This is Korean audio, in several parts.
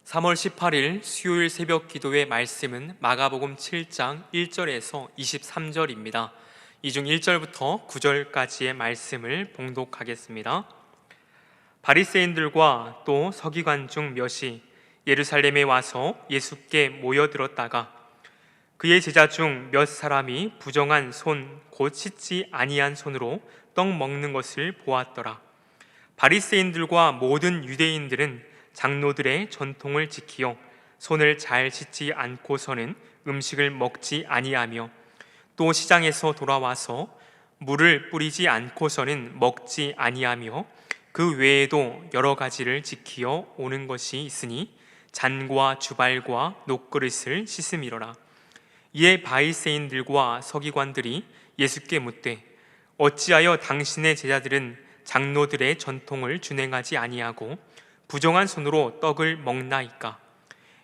3월 18일 수요일 새벽 기도의 말씀은 마가복음 7장 1절에서 23절입니다. 이 중 1절부터 9절까지의 말씀을 봉독하겠습니다. 바리새인들과 또 서기관 중 몇이 예루살렘에 와서 예수께 모여들었다가 그의 제자 중 몇 사람이 부정한 손 곧 씻지 아니한 손으로 떡 먹는 것을 보았더라. 바리새인들과 모든 유대인들은 장로들의 전통을 지키어 손을 잘 씻지 않고서는 음식을 먹지 아니하며 또 시장에서 돌아와서 물을 뿌리지 않고서는 먹지 아니하며 그 외에도 여러 가지를 지키어 오는 것이 있으니 잔과 주발과 녹그릇을 씻음이로라. 이에 바리새인들과 서기관들이 예수께 묻되 어찌하여 당신의 제자들은 장로들의 전통을 준행하지 아니하고 부정한 손으로 떡을 먹나이까?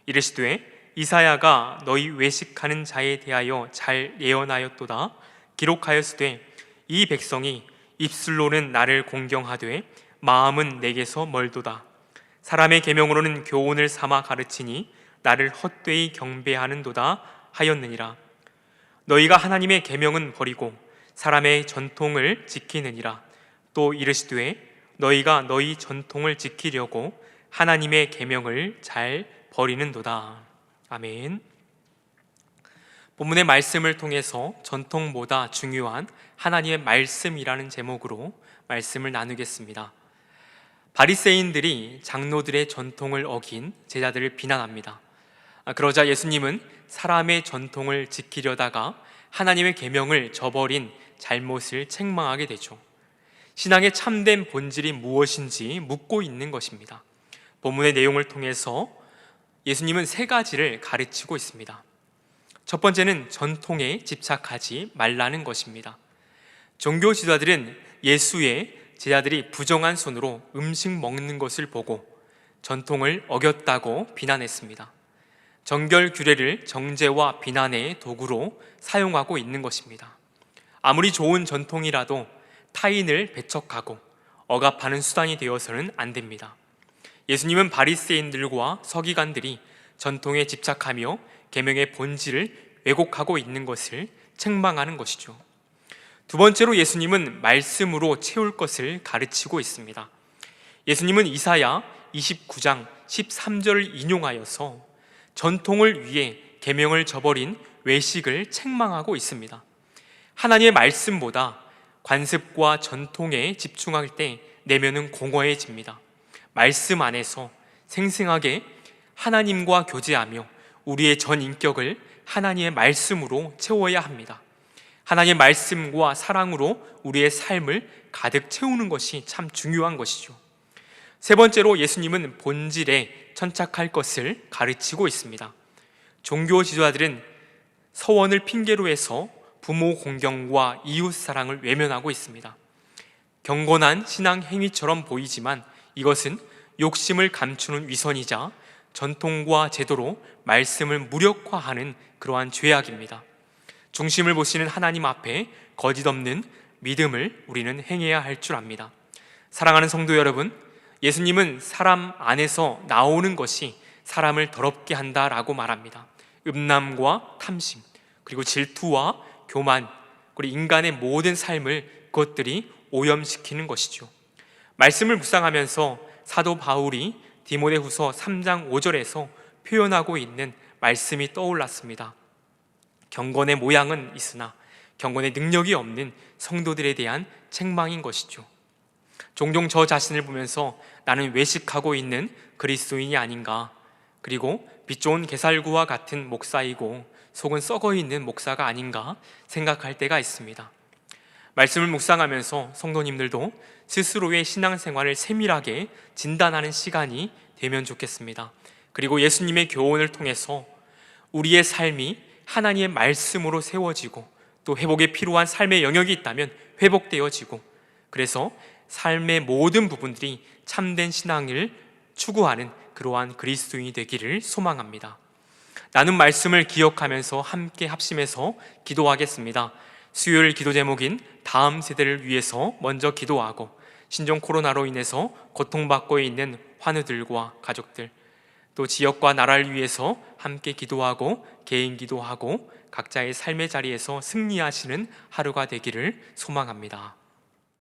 이르시되 이사야가 너희 외식하는 자에 대하여 잘 예언하였도다. 기록하였으되 이 백성이 입술로는 나를 공경하되 마음은 내게서 멀도다. 사람의 계명으로는 교훈을 삼아 가르치니 나를 헛되이 경배하는도다 하였느니라. 너희가 하나님의 계명은 버리고 사람의 전통을 지키느니라. 또 이르시되 너희가 너희 전통을 지키려고 하나님의 계명을 잘 버리는도다. 아멘. 본문의 말씀을 통해서 전통보다 중요한 하나님의 말씀이라는 제목으로 말씀을 나누겠습니다. 바리새인들이 장로들의 전통을 어긴 제자들을 비난합니다. 그러자 예수님은 사람의 전통을 지키려다가 하나님의 계명을 저버린 잘못을 책망하게 되죠. 신앙의 참된 본질이 무엇인지 묻고 있는 것입니다. 본문의 내용을 통해서 예수님은 세 가지를 가르치고 있습니다. 첫 번째는 전통에 집착하지 말라는 것입니다. 종교 지도자들은 예수의 제자들이 부정한 손으로 음식 먹는 것을 보고 전통을 어겼다고 비난했습니다. 정결 규례를 정죄와 비난의 도구로 사용하고 있는 것입니다. 아무리 좋은 전통이라도 타인을 배척하고 억압하는 수단이 되어서는 안 됩니다. 예수님은 바리새인들과 서기관들이 전통에 집착하며 계명의 본질을 왜곡하고 있는 것을 책망하는 것이죠. 두 번째로 예수님은 말씀으로 채울 것을 가르치고 있습니다. 예수님은 이사야 29장 13절을 인용하여서 전통을 위해 계명을 저버린 외식을 책망하고 있습니다. 하나님의 말씀보다 관습과 전통에 집중할 때 내면은 공허해집니다. 말씀 안에서 생생하게 하나님과 교제하며 우리의 전 인격을 하나님의 말씀으로 채워야 합니다. 하나님의 말씀과 사랑으로 우리의 삶을 가득 채우는 것이 참 중요한 것이죠. 세 번째로 예수님은 본질에 천착할 것을 가르치고 있습니다. 종교 지도자들은 서원을 핑계로 해서 부모 공경과 이웃 사랑을 외면하고 있습니다. 경건한 신앙 행위처럼 보이지만 이것은 욕심을 감추는 위선이자 전통과 제도로 말씀을 무력화하는 그러한 죄악입니다. 중심을 보시는 하나님 앞에 거짓 없는 믿음을 우리는 행해야 할 줄 압니다. 사랑하는 성도 여러분, 예수님은 사람 안에서 나오는 것이 사람을 더럽게 한다라고 말합니다. 음란과 탐심, 그리고 질투와 교만, 그리고 인간의 모든 삶을 그것들이 오염시키는 것이죠. 말씀을 묵상하면서 사도 바울이 디모데후서 3장 5절에서 표현하고 있는 말씀이 떠올랐습니다. 경건의 모양은 있으나 경건의 능력이 없는 성도들에 대한 책망인 것이죠. 종종 저 자신을 보면서 나는 외식하고 있는 그리스도인이 아닌가, 그리고 빛 좋은 게살구와 같은 목사이고 속은 썩어 있는 목사가 아닌가 생각할 때가 있습니다. 말씀을 묵상하면서 성도님들도 스스로의 신앙생활을 세밀하게 진단하는 시간이 되면 좋겠습니다. 그리고 예수님의 교훈을 통해서 우리의 삶이 하나님의 말씀으로 세워지고 또 회복에 필요한 삶의 영역이 있다면 회복되어지고, 그래서 삶의 모든 부분들이 참된 신앙을 추구하는 그러한 그리스도인이 되기를 소망합니다. 나눈 말씀을 기억하면서 함께 합심해서 기도하겠습니다. 수요일 기도 제목인 다음 세대를 위해서 먼저 기도하고 신종 코로나로 인해서 고통받고 있는 환우들과 가족들, 또 지역과 나라를 위해서 함께 기도하고 개인 기도하고 각자의 삶의 자리에서 승리하시는 하루가 되기를 소망합니다.